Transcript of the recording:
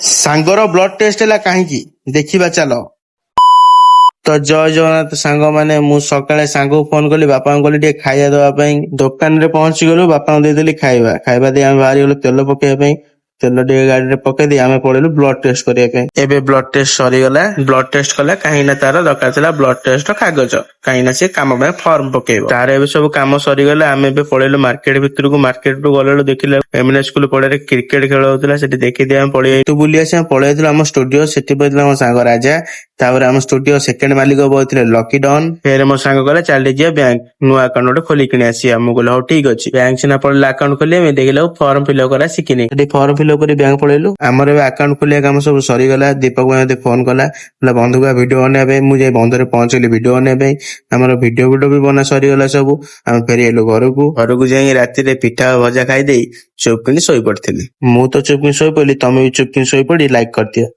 ସାଙ୍ଗର blood test ହେଲା କାହିଁକି ଦେଖିବା ଚାଲ। ତ ଜୟ ଜଗନ୍ନାଥ ସାଙ୍ଗମାନେ, ମୁଁ ସକାଳେ ସାଙ୍ଗକୁ ଫୋନ କଲି, ବାପାଙ୍କୁ କହିଲି ଟିକେ ଖାଇବା ଦବା ପାଇଁ। ଦୋକାନରେ ପହଞ୍ଚି ଗଲୁ, ବାପାଙ୍କୁ ଦେଇଦେଲି ଖାଇବା ଦେଇ ଆମେ ବାହାରି ଗଲୁ ତେଲ ପକେଇବା ପାଇଁ। ତେଲ ଟିକେ ଗାଡିରେ ପକେଇ ଦେଇ ଆମେ ପଳେଇଲୁ ବ୍ଲଡ ଟେଷ୍ଟ କରିବା ପାଇଁ। ଏବେ ବ୍ଲଡ ଟେଷ୍ଟ ସରିଗଲା, ବ୍ଲଡ ଟେଷ୍ଟ କଲା କାହିଁକି ନା ତାର ଦରକାର ଥିଲା ବ୍ଲଡ ଟେଷ୍ଟ କାଗଜ, କାହିଁକି ନା ସେ କାମ ପାଇଁ ଫର୍ମ ପକେଇବ। ତାର ଏବେ ସବୁ କାମ ସରିଗଲା, ଆମେ ଏବେ ପଳେଇଲୁ ମାର୍କେଟ ଭିତରକୁ। ମାର୍କେଟରୁ ଗଲାବେଳୁ ଦେଖିଲା ଏମଏନଏସ୍ ସ୍କୁଲ ପଡିଆରେ କ୍ରିକେଟ ଖେଳ ହଉଥିଲା, ସେଠି ଦେଖିଦେଇ ଆମେ ପଳେଇ ବୁଲି ଆସି ଆମେ ପଳେଇ ଯାଇଥିଲୁ ଆମ ଷ୍ଟୁଡିଓ। ସେଠି ବସିଥିଲା ମୋ ସାଙ୍ଗ ରାଜା, ତାପରେ ଆମ ଷ୍ଟୁଡିଓ ସେକେଣ୍ଡ ମାଲିକ ବସିଥିଲେ ଲକି ଡନ୍। ଫେରେ ମୋ ସାଙ୍ଗ କହିଲା ଚାଲ ଯିବା ବ୍ୟାଙ୍କ, ନୂଆ ଆକାଉଣ୍ଟ ଗୋଟେ ଖୋଲିକିଣି ଆସିବା। ମୁଁ କହିଲି ହଉ ଠିକ ଅଛି। ବ୍ୟାଙ୍କ ସିନା ପଳେଇଲେ ଆକାଉଣ୍ଟ ଖୋଲିବା ପାଇଁ, ଦେଖିଲା ଫର୍ମ ଫିଲଅପ କରା ଶିଖିନି। ସେଠି ଫର୍ମ ଫିଲଅପ କରି ବ୍ୟାଙ୍କ ପଳେଇଲୁ। ଆମର ଏବେ ଆକାଉଣ୍ଟ ଖୋଲିବା କାମ ସବୁ ସରିଗଲା। ଦୀପକ ମତେ ଫୋନ କଲା, ବନ୍ଧୁକୁ ଭିଡିଓ ବନେଇବା ପାଇଁ। ମୁଁ ଯାଇ ବନ୍ଧରେ ପହଞ୍ଚିଲି ଭିଡିଓ ବନେଇବା ପାଇଁ। ଆମର ଭିଡିଓ ବି ବନା ସରିଗଲା ସବୁ। ଆମେ ଫେରିଆଇଲୁ ଘରକୁ ଯାଇ ରାତିରେ ପିଠା ଭଜା ଖାଇଦେଇ ଚୁପକିନି ଶୋଇ ପଡିଥିଲି। ମୁଁ ତ ଚୁପକିନି ଶୋଇ ପଡିଲି, ତମେ ବି ଚୁପକିନି ଶୋଇପଡି ଲାଇକ୍ କରିଦିଅ।